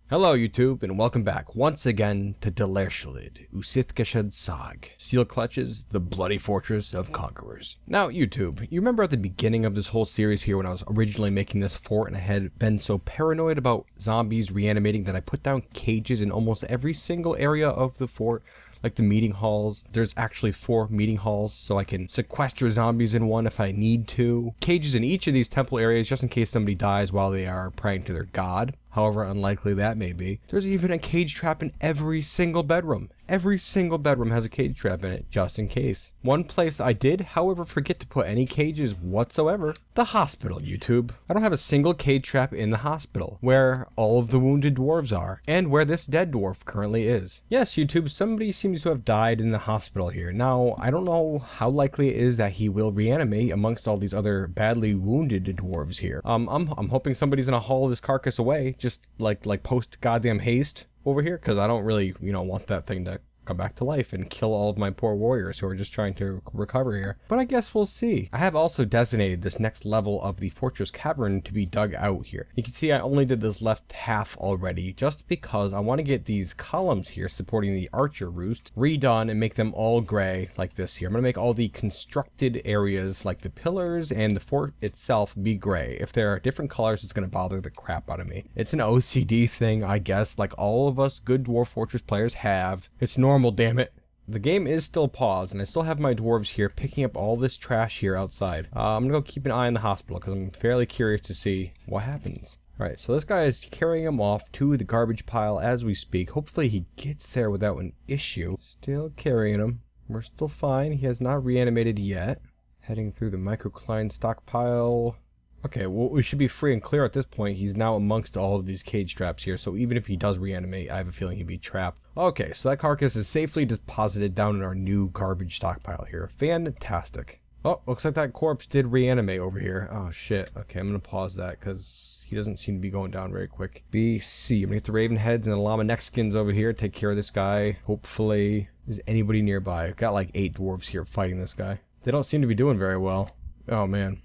Hello YouTube, and welcome back once again to Delersholid, Usithgeshad Sag, Steelclutches, the bloody fortress of conquerors. Now YouTube, you remember at the beginning of this whole series here when I was originally making this fort and I had been so paranoid about zombies reanimating that I put down cages in almost every single area of the fort, like the meeting halls. There's actually 4 meeting halls, so I can sequester zombies in one if I need to. Cages in each of these temple areas just in case somebody dies while they are praying to their god. However unlikely that may be. There's even a cage trap in every single bedroom. Every single bedroom has a cage trap in it, just in case. One place I did, however, forget to put any cages whatsoever. The hospital, YouTube. I don't have a single cage trap in the hospital, where all of the wounded dwarves are, and where this dead dwarf currently is. Yes, YouTube, somebody seems to have died in the hospital here. Now, I don't know how likely it is that he will reanimate amongst all these other badly wounded dwarves here. I'm hoping somebody's gonna haul this carcass away, just like post goddamn haste over here, because I don't really, want that thing to come back to life and kill all of my poor warriors who are just trying to recover here. But I guess we'll see. I have also designated this next level of the fortress cavern to be dug out here. You can see I only did this left half already just because I want to get these columns here supporting the archer roost redone and make them all gray like this here. I'm going to make all the constructed areas like the pillars and the fort itself be gray. If there are different colors, it's going to bother the crap out of me. It's an OCD thing, I guess, like all of us good Dwarf Fortress players have. It's normal, damn it. The game is still paused, and I still have my dwarves here picking up all this trash here outside. I'm gonna go keep an eye on the hospital because I'm fairly curious to see what happens. Alright, so this guy is carrying him off to the garbage pile as we speak. Hopefully he gets there without an issue. Still carrying him. We're still fine. He has not reanimated yet. Heading through the microcline stockpile. Okay, well, we should be free and clear at this point. He's now amongst all of these cage traps here, so even if he does reanimate, I have a feeling he'd be trapped. Okay, so that carcass is safely deposited down in our new garbage stockpile here. Fantastic. Oh, looks like that corpse did reanimate over here. Oh, shit. Okay, I'm gonna pause that, because he doesn't seem to be going down very quick. BC. I'm gonna get the raven heads and the llama neck skins over here, take care of this guy. Hopefully, is anybody nearby? I've got like 8 dwarves here fighting this guy. They don't seem to be doing very well. Oh, man.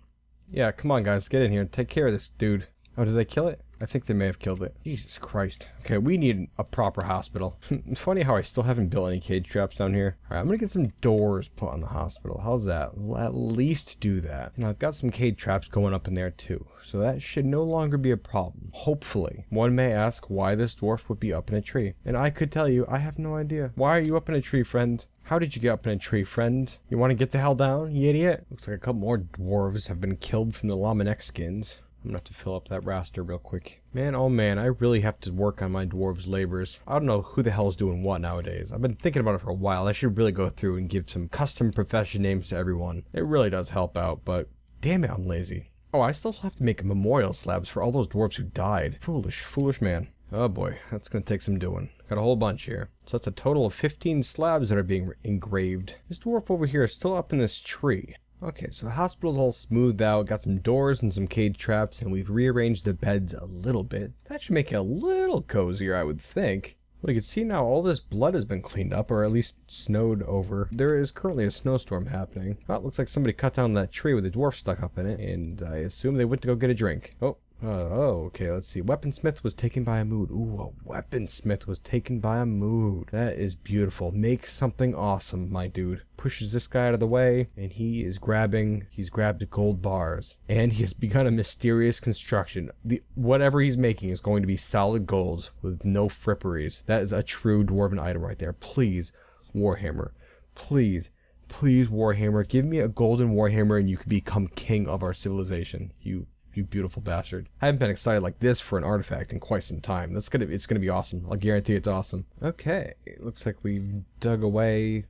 Yeah, come on guys, get in here and take care of this dude. Oh, did they kill it? I think they may have killed it. Jesus Christ. Okay, we need a proper hospital. It's funny how I still haven't built any cage traps down here. Alright, I'm gonna get some doors put on the hospital. How's that? We'll at least do that. And I've got some cage traps going up in there too. So that should no longer be a problem. Hopefully. One may ask why this dwarf would be up in a tree. And I could tell you, I have no idea. Why are you up in a tree, friend? How did you get up in a tree, friend? You want to get the hell down, you idiot? Looks like a couple more dwarves have been killed from the llama neck skins. I'm gonna have to fill up that roster real quick. Man, oh man, I really have to work on my dwarves' labors. I don't know who the hell's doing what nowadays. I've been thinking about it for a while. I should really go through and give some custom profession names to everyone. It really does help out, but damn it, I'm lazy. Oh, I still have to make memorial slabs for all those dwarves who died. Foolish, foolish man. Oh boy, that's gonna take some doing. Got a whole bunch here. So that's a total of 15 slabs that are being engraved. This dwarf over here is still up in this tree. Okay, so the hospital's all smoothed out, got some doors and some cage traps, and we've rearranged the beds a little bit. That should make it a little cozier, I would think. Well, you can see now all this blood has been cleaned up, or at least snowed over. There is currently a snowstorm happening. Well, it looks like somebody cut down that tree with a dwarf stuck up in it, and I assume they went to go get a drink. Okay, let's see. Weaponsmith was taken by a mood. Ooh, a weaponsmith was taken by a mood. That is beautiful. Make something awesome, my dude. Pushes this guy out of the way, and he's grabbed gold bars. And he has begun a mysterious construction. Whatever he's making is going to be solid gold with no fripperies. That is a true dwarven item right there. Please, Warhammer. Please, Warhammer. Give me a golden Warhammer and you can become king of our civilization. You beautiful bastard. I haven't been excited like this for an artifact in quite some time. It's gonna be awesome. I'll guarantee it's awesome. Okay, it looks like we've dug away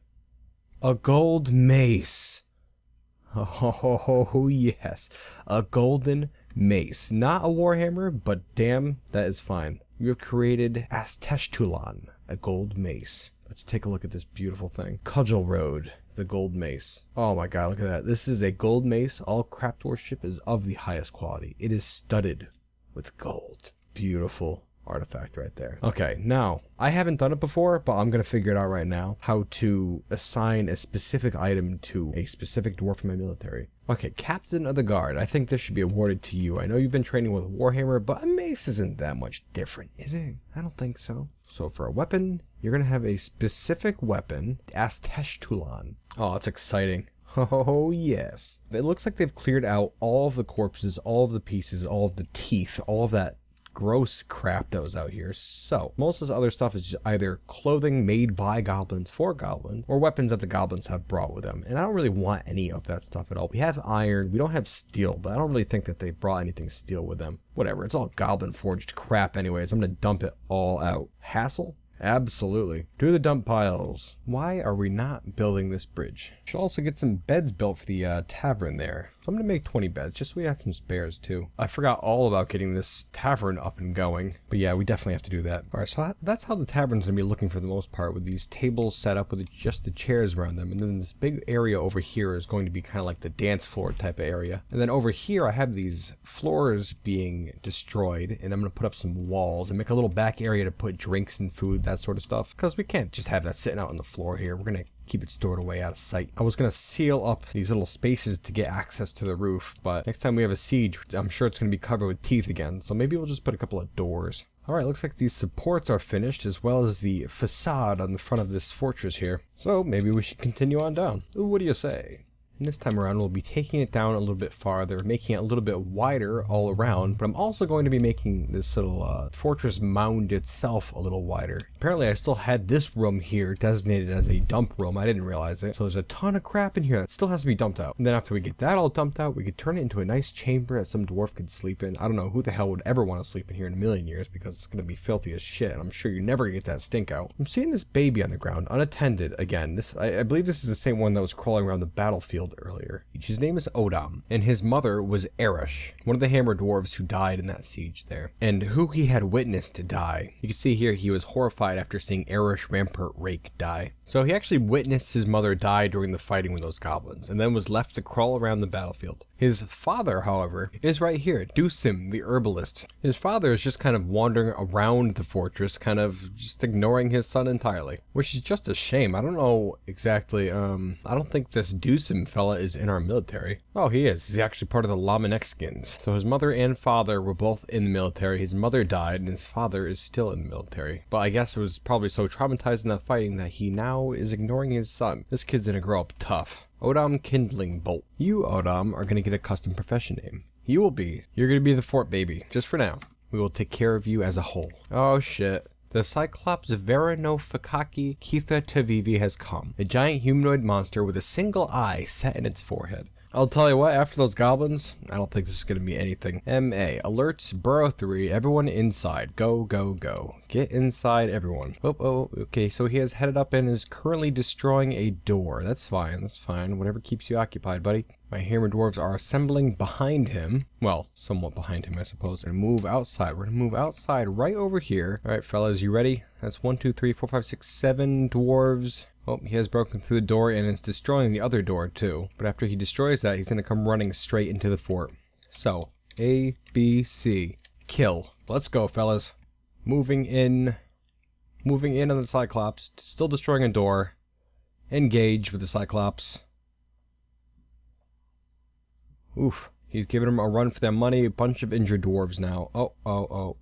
a gold mace. Oh yes, a golden mace. Not a warhammer, but damn, that is fine. You have created Asteshtulan, a gold mace. Let's take a look at this beautiful thing. Cudgel Road. The gold mace. Oh my god, look at that. This is a gold mace. All craft worship is of the highest quality. It is studded with gold. Beautiful artifact right there. Okay, now, I haven't done it before, but I'm gonna figure it out right now. How to assign a specific item to a specific dwarf in my military. Okay, Captain of the Guard. I think this should be awarded to you. I know you've been training with Warhammer, but a mace isn't that much different, is it? I don't think so. So for a weapon, you're going to have a specific weapon, Asteshtulan. Oh, that's exciting. Oh, yes. It looks like they've cleared out all of the corpses, all of the pieces, all of the teeth, all of that gross crap that was out here. So most of this other stuff is just either clothing made by goblins for goblins or weapons that the goblins have brought with them, and I don't really want any of that stuff at all. We have iron, we don't have steel, but I don't really think that they brought anything steel with them. Whatever, it's all goblin forged crap anyways. I'm gonna dump it all out. Hassle? Absolutely. To the dump piles. Why are we not building this bridge? Should also get some beds built for the tavern there. So I'm gonna make 20 beds, just so we have some spares too. I forgot all about getting this tavern up and going, but yeah, we definitely have to do that. Alright, so that's how the tavern's gonna be looking for the most part, with these tables set up with just the chairs around them, and then this big area over here is going to be kind of like the dance floor type of area. And then over here I have these floors being destroyed, and I'm gonna put up some walls and make a little back area to put drinks and food, that sort of stuff, because we can't just have that sitting out on the floor here. We're gonna keep it stored away out of sight. I was gonna seal up these little spaces to get access to the roof, but next time we have a siege, I'm sure it's gonna be covered with teeth again, so maybe we'll just put a couple of doors. Alright, looks like these supports are finished, as well as the facade on the front of this fortress here. So maybe we should continue on down. Ooh, what do you say? And this time around, we'll be taking it down a little bit farther, making it a little bit wider all around, but I'm also going to be making this little fortress mound itself a little wider. Apparently, I still had this room here designated as a dump room. I didn't realize it. So there's a ton of crap in here that still has to be dumped out. And then after we get that all dumped out, we could turn it into a nice chamber that some dwarf could sleep in. I don't know who the hell would ever want to sleep in here in a million years, because it's going to be filthy as shit, and I'm sure you're never going to get that stink out. I'm seeing this baby on the ground, unattended again. I believe this is the same one that was crawling around the battlefield earlier. His name is Odam, and his mother was Erish, one of the hammer dwarves who died in that siege there, and who he had witnessed die. You can see here he was horrified after seeing Erish Rampart Rake die. So he actually witnessed his mother die during the fighting with those goblins, and then was left to crawl around the battlefield. His father, however, is right here, Dusim, the herbalist. His father is just kind of wandering around the fortress, kind of just ignoring his son entirely, which is just a shame. I don't know exactly, I don't think this Dusim fella is in our military. Oh, he is. He's actually part of the Lamanexkins. So his mother and father were both in the military. His mother died, and his father is still in the military. But I guess it was probably so traumatized in that fighting that he now is ignoring his son. This kid's gonna grow up tough. Odam Kindling Bolt. You, Odam, are gonna get a custom profession name. You're gonna be the fort baby, just for now. We will take care of you as a whole. Oh shit. The Cyclops Veranofakaki Kitha Tavivi has come, a giant humanoid monster with a single eye set in its forehead. I'll tell you what, after those goblins, I don't think this is going to be anything. M.A. Alerts, Burrow 3, everyone inside. Go, go, go. Get inside, everyone. Oh, okay, so he has headed up and is currently destroying a door. That's fine, whatever keeps you occupied, buddy. My hammer dwarves are assembling behind him. Well, somewhat behind him, I suppose, and move outside. We're going to move outside right over here. Alright, fellas, you ready? That's 1, 2, 3, 4, 5, 6, 7 dwarves. Oh, he has broken through the door and is destroying the other door too. But after he destroys that, he's going to come running straight into the fort. So, A, B, C. Kill. Let's go, fellas. Moving in on the Cyclops. Still destroying a door. Engage with the Cyclops. Oof. He's giving them a run for their money. A bunch of injured dwarves now. Oh.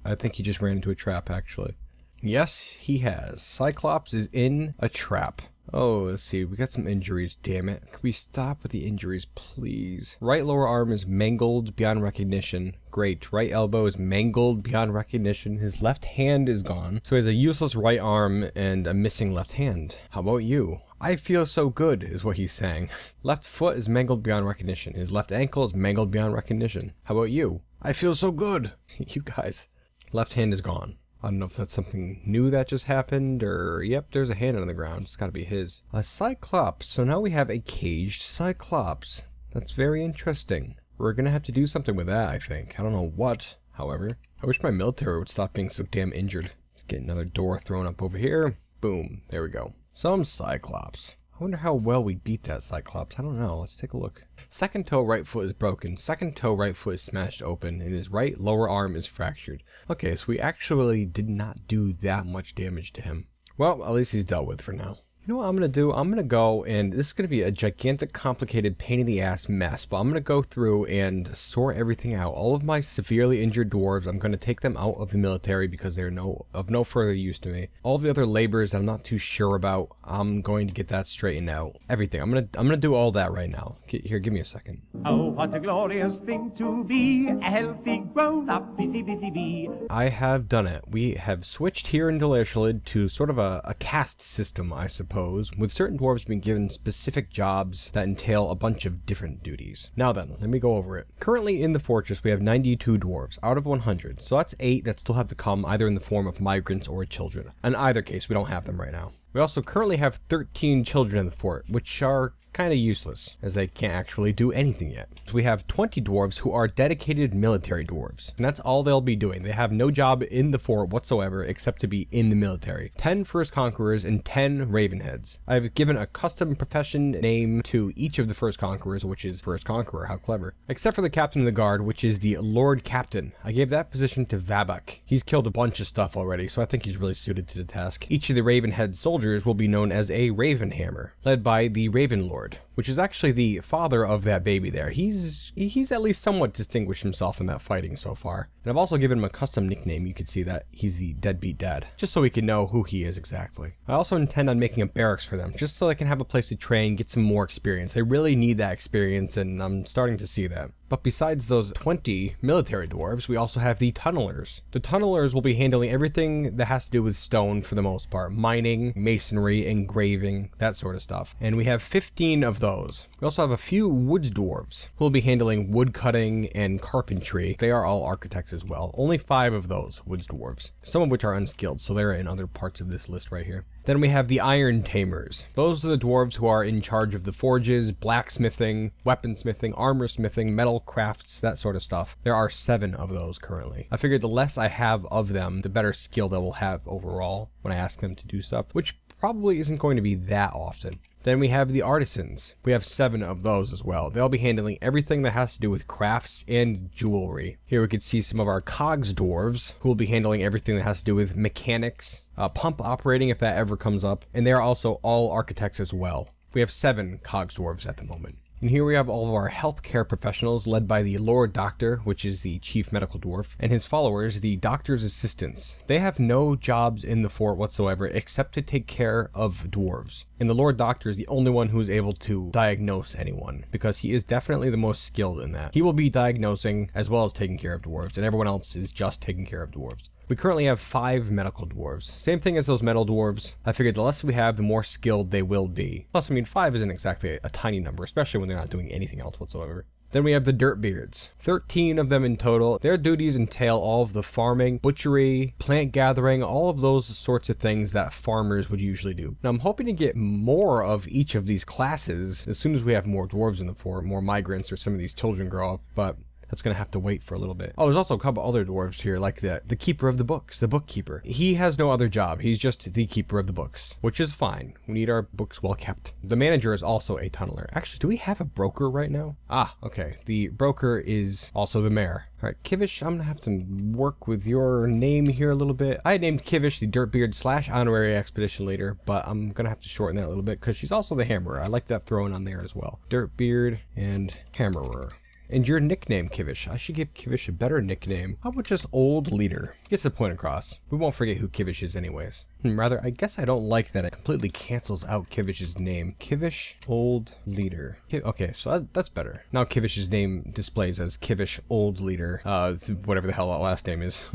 I think he just ran into a trap, actually. Yes, he has. Cyclops is in a trap. Oh, let's see. We got some injuries, damn it. Can we stop with the injuries, please? Right lower arm is mangled beyond recognition. Great. Right elbow is mangled beyond recognition. His left hand is gone. So he has a useless right arm and a missing left hand. How about you? I feel so good, is what he's saying. Left foot is mangled beyond recognition. His left ankle is mangled beyond recognition. How about you? I feel so good. You guys. Left hand is gone. I don't know if that's something new that just happened, or yep, there's a hand on the ground. It's gotta be his. A Cyclops. So now we have a caged Cyclops. That's very interesting. We're gonna have to do something with that, I think. I don't know what, however. I wish my military would stop being so damn injured. Let's get another door thrown up over here. Boom. There we go. Some Cyclops. I wonder how well we beat that Cyclops. I don't know. Let's take a look. Second toe right foot is broken. Second toe right foot is smashed open. And his right lower arm is fractured. Okay, so we actually did not do that much damage to him. Well, at least he's dealt with for now. You know what I'm going to do? I'm going to go, and this is going to be a gigantic, complicated, pain in the ass mess, but I'm going to go through and sort everything out. All of my severely injured dwarves, I'm going to take them out of the military because they're of no further use to me. All the other laborers that I'm not too sure about, I'm going to get that straightened out. Everything. I'm going to do all that right now. Here, give me a second. Oh, what a glorious thing to be, a healthy, grown-up, busy bee. I have done it. We have switched here in Delersholid to sort of a caste system, I suppose, with certain dwarves being given specific jobs that entail a bunch of different duties. Now then, let me go over it. Currently in the fortress, we have 92 dwarves out of 100, so that's 8 that still have to come either in the form of migrants or children. In either case, we don't have them right now. We also currently have 13 children in the fort, which are kind of useless, as they can't actually do anything yet. So we have 20 dwarves who are dedicated military dwarves, and that's all they'll be doing. They have no job in the fort whatsoever except to be in the military. 10 first conquerors and 10 ravenheads. I've given a custom profession name to each of the first conquerors, which is first conqueror. How clever. Except for the captain of the guard, which is the Lord Captain. I gave that position to Vabak. He's killed a bunch of stuff already, so I think he's really suited to the task. Each of the ravenhead soldiers will be known as a Ravenhammer, led by the Raven Lord, which is actually the father of that baby there. He's at least somewhat distinguished himself in that fighting so far. And I've also given him a custom nickname. You can see that he's the Deadbeat Dad, just so we can know who he is exactly. I also intend on making a barracks for them, just so they can have a place to train, get some more experience. They really need that experience, and I'm starting to see that. But besides those 20 military dwarves, we also have the tunnelers. The tunnelers will be handling everything that has to do with stone for the most part. Mining, masonry, engraving, that sort of stuff. And we have 15 of those. We also have a few woods dwarves who will be handling wood cutting and carpentry. They are all architects as well. Only 5 of those woods dwarves, some of which are unskilled, so they're in other parts of this list right here. Then we have the Iron Tamers. Those are the dwarves who are in charge of the forges, blacksmithing, weaponsmithing, armor smithing, metal crafts, that sort of stuff. There are 7 of those currently. I figured the less I have of them, the better skill they will have overall when I ask them to do stuff, which probably isn't going to be that often. Then we have the artisans. We have 7 of those as well. They'll be handling everything that has to do with crafts and jewelry. Here we can see some of our cogs dwarves, who will be handling everything that has to do with mechanics, pump operating if that ever comes up, and they are also all architects as well. We have 7 cogs dwarves at the moment. And here we have all of our healthcare professionals led by the Lord Doctor, which is the chief medical dwarf, and his followers, the doctor's assistants. They have no jobs in the fort whatsoever except to take care of dwarves. And the Lord Doctor is the only one who is able to diagnose anyone, because he is definitely the most skilled in that. He will be diagnosing as well as taking care of dwarves, and everyone else is just taking care of dwarves. We currently have 5 medical dwarves. Same thing as those metal dwarves. I figured the less we have, the more skilled they will be. Plus, I mean, 5 isn't exactly a tiny number, especially when they're not doing anything else whatsoever. Then we have the Dirtbeards. 13 of them in total. Their duties entail all of the farming, butchery, plant gathering, all of those sorts of things that farmers would usually do. Now, I'm hoping to get more of each of these classes as soon as we have more dwarves in the fort, more migrants, or some of these children grow up, but that's gonna have to wait for a little bit. Oh, there's also a couple other dwarves here, like the keeper of the books, the bookkeeper. He has no other job. He's just the keeper of the books, which is fine. We need our books well kept. The manager is also a tunneler. Actually, do we have a broker right now? Ah, okay. The broker is also the mayor. All right, Kivish, I'm gonna have to work with your name here a little bit. I named Kivish the Dirtbeard / honorary expedition leader, but I'm gonna have to shorten that a little bit because she's also the hammerer. I like that thrown on there as well. Dirtbeard and hammerer. And your nickname, Kivish. I should give Kivish a better nickname. How about just Old Leader? Gets the point across. We won't forget who Kivish is anyways. Rather, I guess I don't like that it completely cancels out Kivish's name. Kivish, Old Leader. Okay, so that's better. Now Kivish's name displays as Kivish, Old Leader. Whatever the hell that last name is.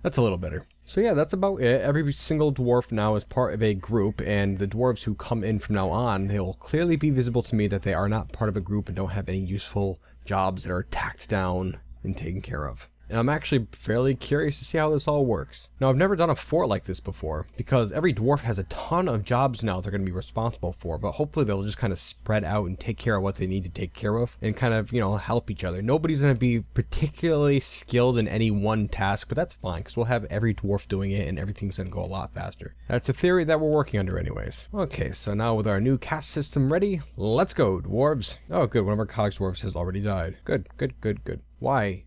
That's a little better. So yeah, that's about it. Every single dwarf now is part of a group, and the dwarves who come in from now on, they will clearly be visible to me that they are not part of a group and don't have any useful jobs that are tacked down and taken care of. And I'm actually fairly curious to see how this all works. Now, I've never done a fort like this before, because every dwarf has a ton of jobs now they're going to be responsible for, but hopefully they'll just kind of spread out and take care of what they need to take care of, and kind of, you know, help each other. Nobody's going to be particularly skilled in any one task, but that's fine, because we'll have every dwarf doing it, and everything's going to go a lot faster. That's a theory that we're working under anyways. Okay, so now with our new caste system ready, let's go, dwarves. Oh, good, one of our cogs dwarves has already died. Good, good, good, good. Why?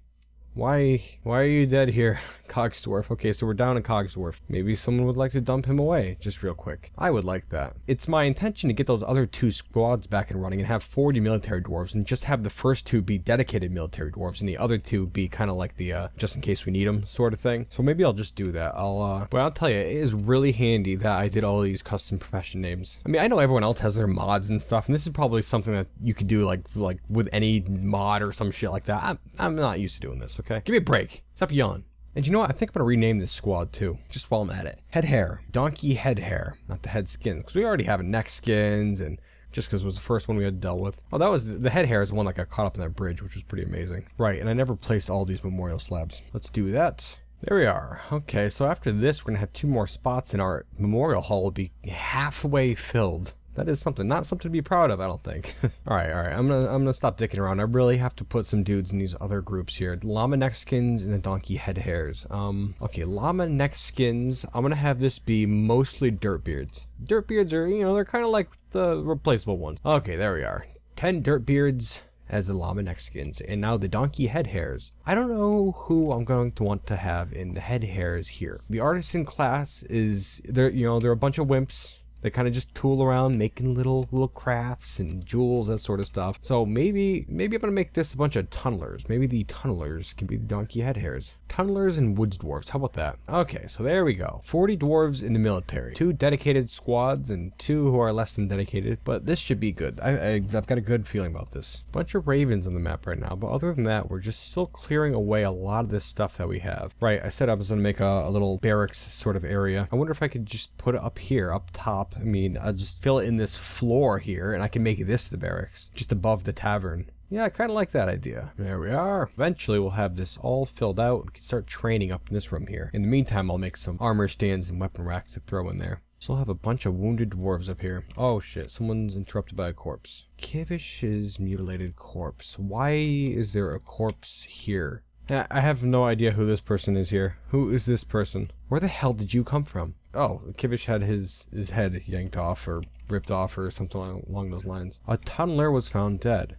Why are you dead here? Cogsdwarf. Okay, so we're down a Cogsdwarf. Maybe someone would like to dump him away, just real quick. I would like that. It's my intention to get those other 2 squads back and running and have 40 military dwarves and just have the first 2 be dedicated military dwarves and the other 2 be kind of like the just in case we need them sort of thing. So maybe I'll just do that. But I'll tell you, it is really handy that I did all these custom profession names. I mean, I know everyone else has their mods and stuff, and this is probably something that you could do like with any mod or some shit like that. I'm not used to doing this, okay? Give me a break. Stop yelling. And you know what? I think I'm gonna rename this squad too, just while I'm at it. Head hair. Donkey head hair, not the head skins, because we already have neck skins, and just because it was the first one we had dealt with. Oh, that was the head hair is the one that got caught up in that bridge, which was pretty amazing. Right, and I never placed all these memorial slabs. Let's do that. There we are. Okay, so after this, we're gonna have 2 more spots, and our memorial hall will be halfway filled. That is something, not something to be proud of, I don't think. all right, I'm gonna stop dicking around. I really have to put some dudes in these other groups here. Llama neck skins and the donkey head hairs. Okay, llama neck skins. I'm gonna have this be mostly dirt beards. Dirt beards are, you know, they're kind of like the replaceable ones. Okay, there we are. 10 dirt beards as the llama neck skins, and now the donkey head hairs. I don't know who I'm going to want to have in the head hairs here. The artisan class is, they're a bunch of wimps. They kind of just tool around making little crafts and jewels, that sort of stuff. So maybe I'm gonna make this a bunch of tunnelers. Maybe the tunnelers can be the donkey head hairs. Tunnelers and woods dwarves. How about that? Okay, so there we go. 40 dwarves in the military. 2 dedicated squads and 2 who are less than dedicated. But this should be good. I've got a good feeling about this. Bunch of ravens on the map right now. But other than that, we're just still clearing away a lot of this stuff that we have. Right, I said I was gonna make a little barracks sort of area. I wonder if I could just put it up here, up top. I mean, I'll just fill it in this floor here, and I can make this the barracks, just above the tavern. Yeah, I kind of like that idea. There we are. Eventually, we'll have this all filled out. We can start training up in this room here. In the meantime, I'll make some armor stands and weapon racks to throw in there. So I'll have a bunch of wounded dwarves up here. Oh shit, someone's interrupted by a corpse. Kivish's mutilated corpse. Why is there a corpse here? I have no idea who this person is here. Who is this person? Where the hell did you come from? Oh, Kivish had his head yanked off or ripped off or something along those lines. A tunneler was found dead.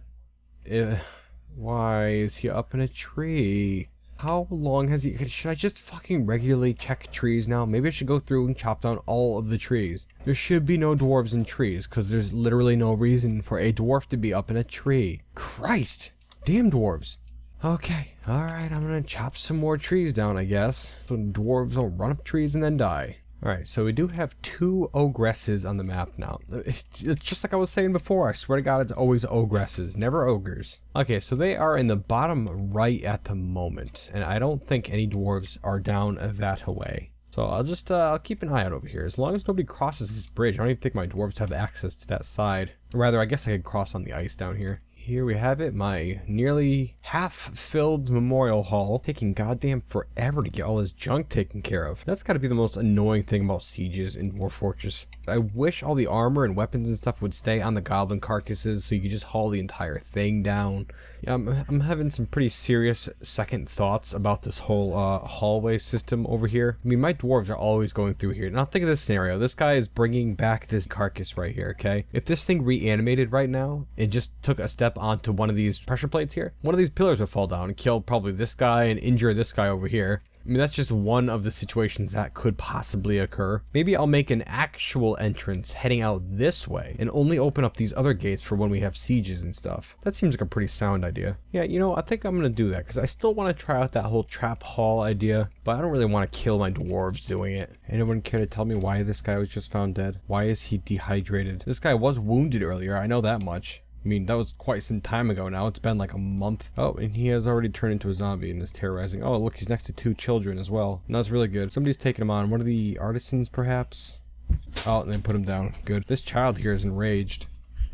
Why is he up in a tree? How long has he... Should I just fucking regularly check trees now? Maybe I should go through and chop down all of the trees. There should be no dwarves in trees, because there's literally no reason for a dwarf to be up in a tree. Christ! Damn dwarves. Okay, alright, I'm gonna chop some more trees down, I guess. So dwarves don't run up trees and then die. Alright, so we do have 2 ogresses on the map now. It's just like I was saying before, I swear to God, it's always ogresses, never ogres. Okay, so they are in the bottom right at the moment, and I don't think any dwarves are down that way. So I'll keep an eye out over here. As long as nobody crosses this bridge, I don't even think my dwarves have access to that side. Or rather, I guess I could cross on the ice down here. Here we have it, my nearly half-filled memorial hall, taking goddamn forever to get all this junk taken care of. That's gotta be the most annoying thing about sieges in Dwarf Fortress. I wish all the armor and weapons and stuff would stay on the goblin carcasses so you could just haul the entire thing down. Yeah, I'm having some pretty serious second thoughts about this whole hallway system over here. I mean, my dwarves are always going through here. Now think of this scenario. This guy is bringing back this carcass right here, okay? If this thing reanimated right now and just took a step onto one of these pressure plates here, one of these pillars would fall down and kill probably this guy and injure this guy over here. I mean, that's just one of the situations that could possibly occur. Maybe I'll make an actual entrance heading out this way and only open up these other gates for when we have sieges and stuff. That seems like a pretty sound idea. Yeah, you know, I think I'm gonna do that because I still want to try out that whole trap hall idea, but I don't really want to kill my dwarves doing it. Anyone care to tell me why this guy was just found dead? Why is he dehydrated? This guy was wounded earlier, I know that much. I mean, that was quite some time ago now. It's been like a month. Oh, and he has already turned into a zombie and is terrorizing. Oh, look, he's next to 2 children as well. And that's really good. Somebody's taking him on. One of the artisans, perhaps? Oh, and they put him down. Good. This child here is enraged.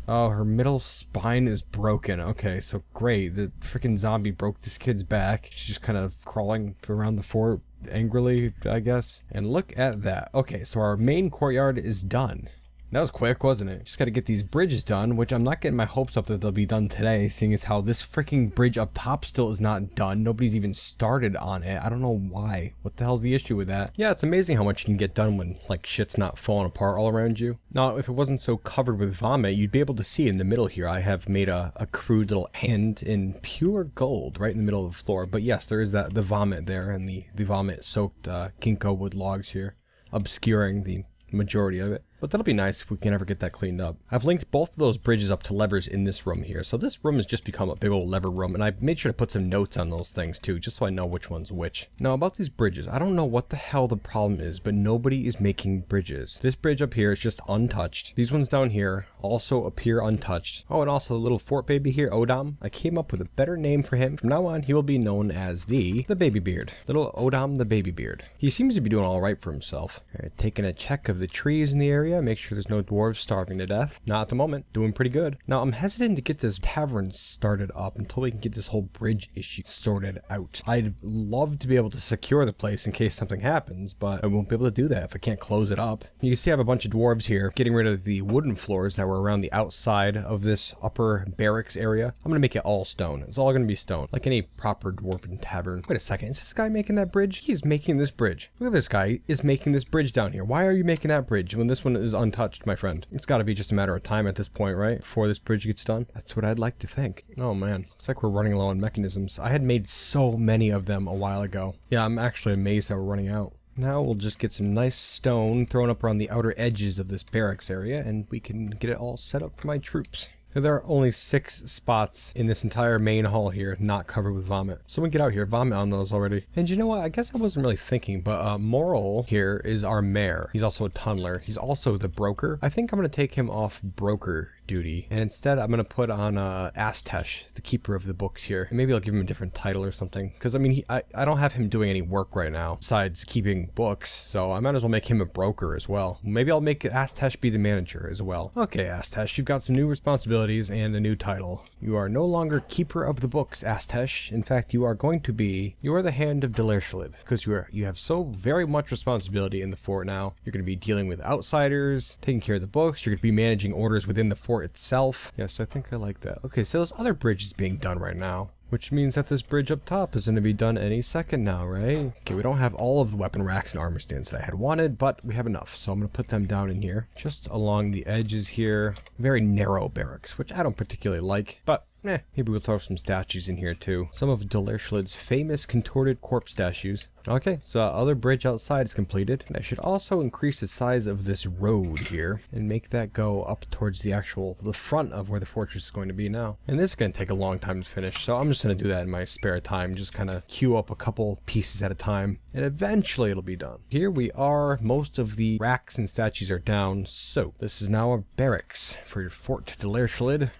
Oh, her middle spine is broken. Okay, so great. The freaking zombie broke this kid's back. She's just kind of crawling around the fort angrily, I guess. And look at that. Okay, so our main courtyard is done. That was quick, wasn't it? Just gotta get these bridges done, which I'm not getting my hopes up that they'll be done today, seeing as how this freaking bridge up top still is not done. Nobody's even started on it. I don't know why. What the hell's the issue with that? Yeah, it's amazing how much you can get done when, like, shit's not falling apart all around you. Now, if it wasn't so covered with vomit, you'd be able to see in the middle here, I have made a crude little hand in pure gold right in the middle of the floor. But yes, there is the vomit there, and the vomit-soaked ginkgo wood logs here, obscuring the majority of it. But that'll be nice if we can ever get that cleaned up. I've linked both of those bridges up to levers in this room here. So this room has just become a big old lever room, and I made sure to put some notes on those things too, just so I know which one's which. Now about these bridges, I don't know what the hell the problem is, but nobody is making bridges. This bridge up here is just untouched. These ones down here also appear untouched. Oh, and also the little fort baby here, Odom. I came up with a better name for him. From now on, he will be known as the baby beard. Little Odom the baby beard. He seems to be doing all right for himself. All right, taking a check of the trees in the area, make sure there's no dwarves starving to death. Not at the moment. Doing pretty good. Now, I'm hesitant to get this tavern started up until we can get this whole bridge issue sorted out. I'd love to be able to secure the place in case something happens, but I won't be able to do that if I can't close it up. You can see I have a bunch of dwarves here getting rid of the wooden floors that were around the outside of this upper barracks area. I'm going to make it all stone. It's all going to be stone, like any proper dwarven tavern. Wait a second. Is this guy making that bridge? He's making this bridge. Look at this guy is making this bridge down here. Why are you making that bridge when this one is untouched, my friend? It's got to be just a matter of time at this point, right? Before this bridge gets done. That's what I'd like to think. Oh man, looks like we're running low on mechanisms. I had made so many of them a while ago. Yeah, I'm actually amazed that we're running out. Now we'll just get some nice stone thrown up around the outer edges of this barracks area, and we can get it all set up for my troops. There are only 6 spots in this entire main hall here not covered with vomit. Someone get out here, vomit on those already. And you know what, I guess I wasn't really thinking, but Moral here is our mayor. He's also a tunneler. He's also the broker. I think I'm going to take him off broker duty, and instead I'm going to put on Askey, the keeper of the books here. And maybe I'll give him a different title or something, because I mean, I don't have him doing any work right now besides keeping books, so I might as well make him a broker as well. Maybe I'll make Askey be the manager as well. Okay, Askey, you've got some new responsibilities and a new title. You are no longer keeper of the books, Askey. In fact, you are the hand of Delersholid, because you have so very much responsibility in the fort now. You're going to be dealing with outsiders, taking care of the books, you're going to be managing orders within the fort itself. Yes, I think I like that. Okay, so those other bridges being done right now, which means that this bridge up top is going to be done any second now, right? Okay, we don't have all of the weapon racks and armor stands that I had wanted, but we have enough, so I'm going to put them down in here, just along the edges here. Very narrow barracks, which I don't particularly like, but maybe we'll throw some statues in here too. Some of Delersholid's famous contorted corpse statues. Okay, so other bridge outside is completed. And I should also increase the size of this road here and make that go up towards the front of where the fortress is going to be now. And this is going to take a long time to finish, so I'm just going to do that in my spare time, just kind of queue up a couple pieces at a time, and eventually it'll be done. Here we are, most of the racks and statues are down, so this is now a barracks for your Fort Delersholid.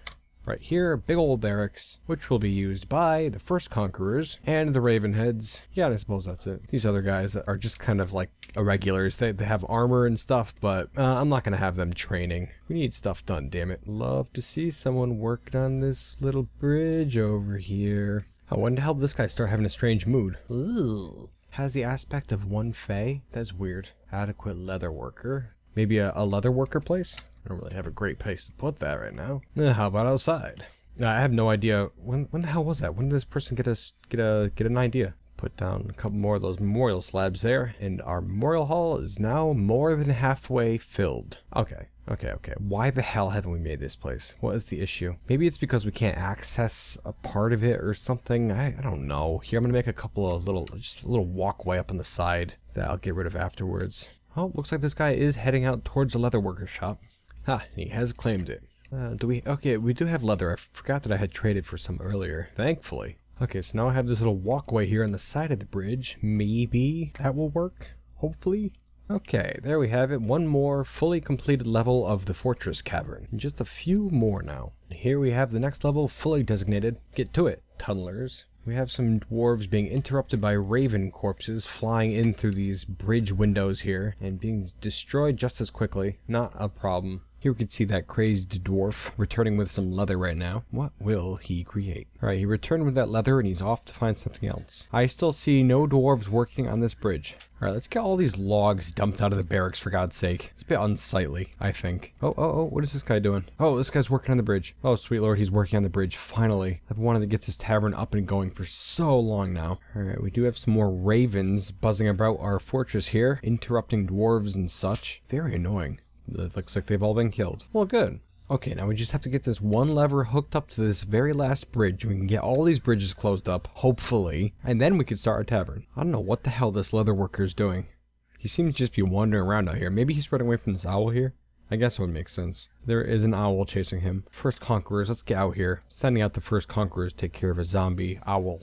Right here, big old barracks, which will be used by the first conquerors and the Ravenheads. Yeah, I suppose that's it. These other guys are just kind of like irregulars. They have armor and stuff, but I'm not going to have them training. We need stuff done, damn it. Love to see someone working on this little bridge over here. Oh, when the hell did this guy start having a strange mood? Ooh. Has the aspect of one fae? That's weird. Adequate leather worker. Maybe a leather worker place? I don't really have a great place to put that right now. How about outside? I have no idea. When the hell was that? When did this person get an idea? Put down a couple more of those memorial slabs there, and our memorial hall is now more than halfway filled. Okay. Why the hell haven't we made this place? What is the issue? Maybe it's because we can't access a part of it or something. I don't know. Here, I'm gonna make a couple of just a little walkway up on the side that I'll get rid of afterwards. Oh, looks like this guy is heading out towards the leatherworker shop. Ha, he has claimed it. Okay, we do have leather. I forgot that I had traded for some earlier, thankfully. Okay, so now I have this little walkway here on the side of the bridge. Maybe that will work, hopefully. Okay, there we have it. One more fully completed level of the fortress cavern. Just a few more now. Here we have the next level fully designated. Get to it, tunnelers. We have some dwarves being interrupted by raven corpses flying in through these bridge windows here and being destroyed just as quickly. Not a problem. Here we can see that crazed dwarf returning with some leather right now. What will he create? Alright, he returned with that leather and he's off to find something else. I still see no dwarves working on this bridge. Alright, let's get all these logs dumped out of the barracks for God's sake. It's a bit unsightly, I think. Oh, what is this guy doing? Oh, this guy's working on the bridge. Oh, sweet lord, he's working on the bridge, finally. I've wanted to get this tavern up and going for so long now. Alright, we do have some more ravens buzzing about our fortress here, interrupting dwarves and such. Very annoying. It looks like they've all been killed. Well, good. Okay, now we just have to get this one lever hooked up to this very last bridge. We can get all these bridges closed up, hopefully, and then we can start our tavern. I don't know what the hell this leather worker is doing. He seems to just be wandering around out here. Maybe he's running away from this owl here? I guess it would make sense. There is an owl chasing him. First conquerors, let's get out here. Sending out the first conquerors to take care of a zombie owl.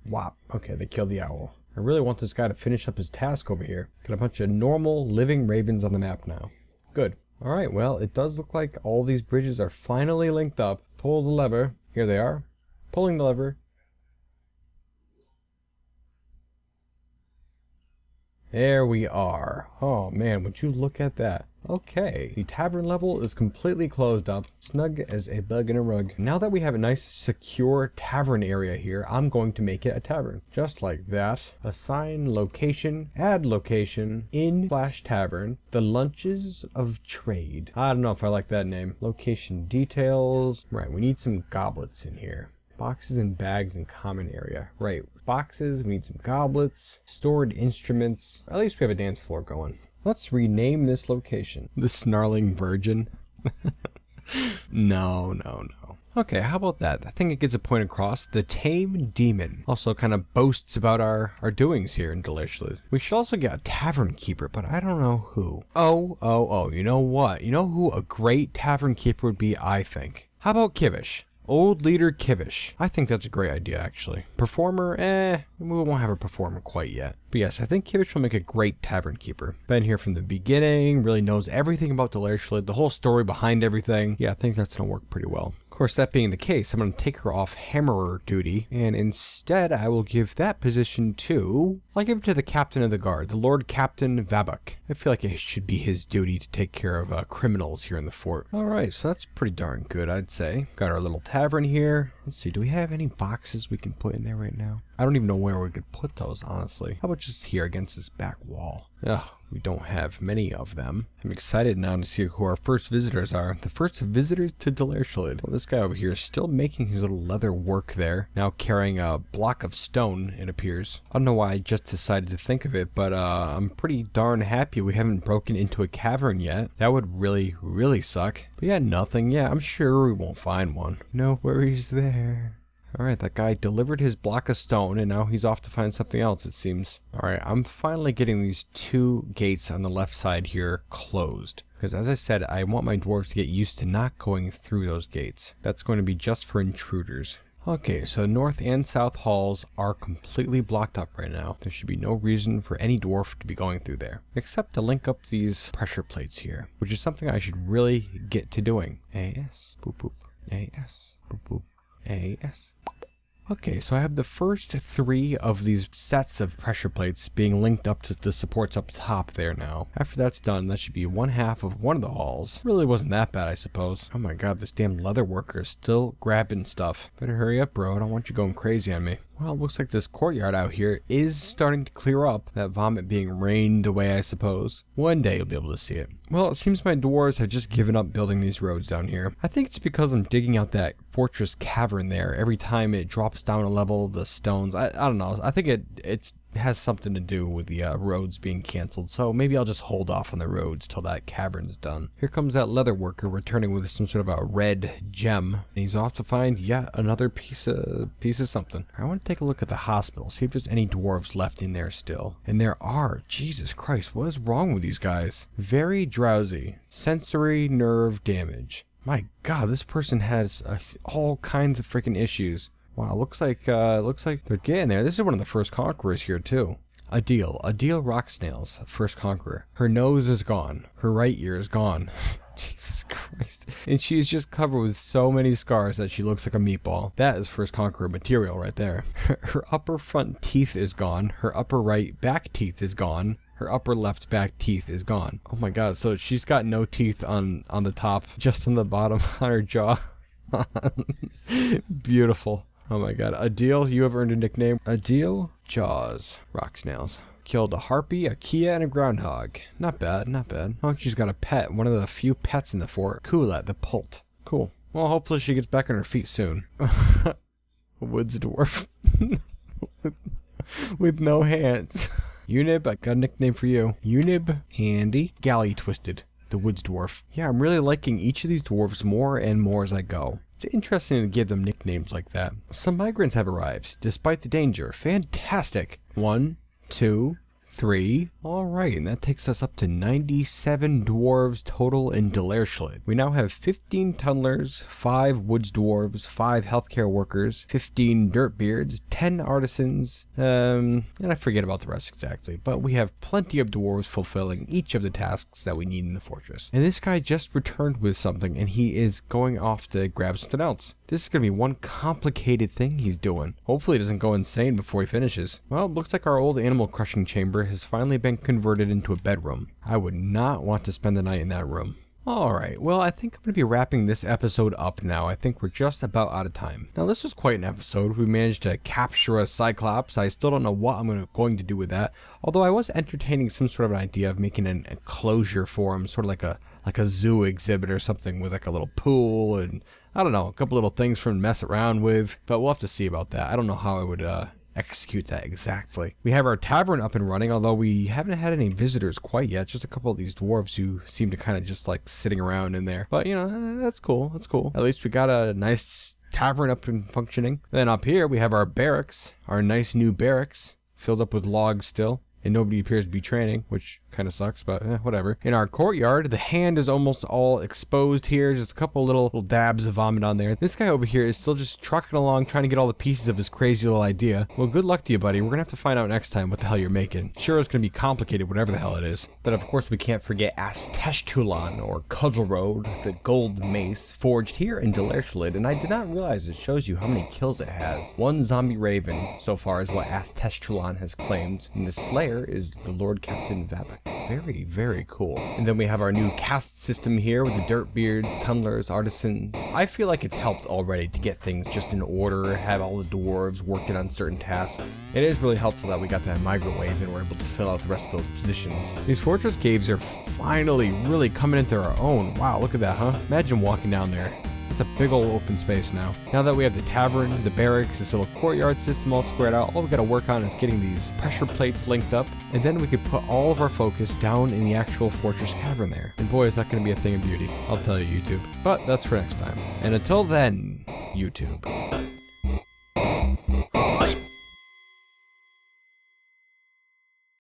Wow. Okay, they killed the owl. I really want this guy to finish up his task over here. Got a bunch of normal living ravens on the map now. Good. Alright, well, it does look like all these bridges are finally linked up. Pull the lever. Here they are. Pulling the lever. There we are. Oh man, would you look at that. Okay, the tavern level is completely closed up, snug as a bug in a rug. Now that we have a nice secure tavern area here, I'm going to make it a tavern. Just like that. Assign location, add location, in/tavern, the lunches of trade. I don't know if I like that name. Location details. Right, we need some goblets in here. Boxes and bags in common area. Right, boxes, we need some goblets, stored instruments. At least we have a dance floor going. Let's rename this location. The Snarling Virgin. No. Okay, how about that? I think it gets a point across. The Tame Demon also kind of boasts about our doings here in Delersholid. We should also get a tavern keeper, but I don't know who. Oh, you know what? You know who a great tavern keeper would be, I think? How about Kivish? Old leader Kivish. I think that's a great idea, actually. Performer, we won't have a performer quite yet. But yes, I think Kivish will make a great tavern keeper. Been here from the beginning, really knows everything about Delersholid, the whole story behind everything. Yeah, I think that's gonna work pretty well. Of course, that being the case, I'm gonna take her off hammerer duty, and instead I will give that position to... I'll give it to the captain of the guard, the Lord Captain Vabuk. I feel like it should be his duty to take care of criminals here in the fort. Alright, so that's pretty darn good, I'd say. Got our little tavern here. Let's see, do we have any boxes we can put in there right now? I don't even know where we could put those, honestly. How about just here against this back wall? Ugh, we don't have many of them. I'm excited now to see who our first visitors are. The first visitors to Delersholid. Well, this guy over here is still making his little leather work there. Now carrying a block of stone, it appears. I don't know why I just decided to think of it, but I'm pretty darn happy we haven't broken into a cavern yet. That would really, really suck. But yeah, nothing. Yeah, I'm sure we won't find one. No worries there. Alright, that guy delivered his block of stone, and now he's off to find something else, it seems. Alright, I'm finally getting these two gates on the left side here closed. Because as I said, I want my dwarves to get used to not going through those gates. That's going to be just for intruders. Okay, so the north and south halls are completely blocked up right now. There should be no reason for any dwarf to be going through there. Except to link up these pressure plates here, which is something I should really get to doing. AS, boop boop, AS, boop boop, AS. Okay, so I have the first three of these sets of pressure plates being linked up to the supports up top there now. After that's done, that should be one half of one of the halls. Really wasn't that bad, I suppose. Oh my god, this damn leather worker is still grabbing stuff. Better hurry up, bro. I don't want you going crazy on me. Well, it looks like this courtyard out here is starting to clear up. That vomit being rained away, I suppose. One day you'll be able to see it. Well, it seems my dwarves have just given up building these roads down here. I think it's because I'm digging out that fortress cavern there. Every time it drops down a level, the stones, I don't know. I think it has something to do with the roads being canceled. So maybe I'll just hold off on the roads till that cavern's done. Here comes that leather worker returning with some sort of a red gem. And he's off to find yet another piece of something. I want to take a look at the hospital, see if there's any dwarves left in there still. And there are. Jesus Christ, what is wrong with these guys? Very drowsy. Sensory nerve damage. My god, this person has all kinds of freaking issues. Wow, looks like they're getting there. This is one of the first conquerors here too. Adil rock snails, first conqueror. Her nose is gone. Her right ear is gone. Jesus Christ. And she is just covered with so many scars that she looks like a meatball. That is first conqueror material right there. Her upper front teeth is gone. Her upper right back teeth is gone. Her upper left back teeth is gone. Oh my god, so she's got no teeth on the top, just on the bottom on her jaw. Beautiful. Oh my god. Adil, you have earned a nickname. Adil Jaws. Rock snails. Killed a harpy, a kia, and a groundhog. Not bad, not bad. Oh, she's got a pet. One of the few pets in the fort. Kulat, the Pult. Cool. Well, hopefully she gets back on her feet soon. A woods dwarf. With no hands. Unib, I got a nickname for you. Unib, handy. Galley Twisted, the woods dwarf. Yeah, I'm really liking each of these dwarves more and more as I go. It's interesting to give them nicknames like that. Some migrants have arrived, despite the danger. Fantastic. 1, 2, 3. Alright, and that takes us up to 97 dwarves total in Delersholid. We now have 15 tunnelers, 5 woods dwarves, 5 healthcare workers, 15 dirtbeards, 10 artisans, and I forget about the rest exactly, but we have plenty of dwarves fulfilling each of the tasks that we need in the fortress. And this guy just returned with something, and he is going off to grab something else. This is going to be one complicated thing he's doing. Hopefully he doesn't go insane before he finishes. Well, it looks like our old animal crushing chamber has finally been converted into a bedroom. I would not want to spend the night in that room. Alright, well I think I'm going to be wrapping this episode up now. I think we're just about out of time. Now this was quite an episode. We managed to capture a Cyclops. I still don't know what I'm going to do with that. Although I was entertaining some sort of an idea of making an enclosure for him. Sort of like a zoo exhibit or something with like a little pool and I don't know, a couple little things for him to mess around with. But we'll have to see about that. I don't know how I would execute that exactly. We have our tavern up and running, although we haven't had any visitors quite yet. Just a couple of these dwarves who seem to kind of just like sitting around in there. But you know, that's cool. That's cool. At least we got a nice tavern up and functioning. Then up here we have our barracks, our nice new barracks, filled up with logs still. And nobody appears to be training, which kind of sucks, but whatever. In our courtyard, the hand is almost all exposed here. Just a couple little dabs of vomit on there. This guy over here is still just trucking along, trying to get all the pieces of his crazy little idea. Well, good luck to you, buddy. We're going to have to find out next time what the hell you're making. Sure, it's going to be complicated, whatever the hell it is. But of course, we can't forget Asteshtulan, or Cudgel Road, the gold mace, forged here in Delersholid. And I did not realize it shows you how many kills it has. 1 zombie raven, so far, is what Asteshtulan has claimed. And the slayer is the Lord Captain Vabak. Very, very cool. And then we have our new caste system here with the dirtbeards, tunnelers, artisans. I feel like it's helped already to get things just in order, have all the dwarves working on certain tasks. It is really helpful that we got that migrant wave and we're able to fill out the rest of those positions. These fortress caves are finally really coming into their own. Wow, look at that, huh? Imagine walking down there. It's a big old open space now. Now that we have the tavern, the barracks, this little courtyard system all squared out, all we gotta work on is getting these pressure plates linked up, and then we could put all of our focus down in the actual fortress cavern there. And boy, is that gonna be a thing of beauty. I'll tell you, YouTube. But that's for next time. And until then, YouTube.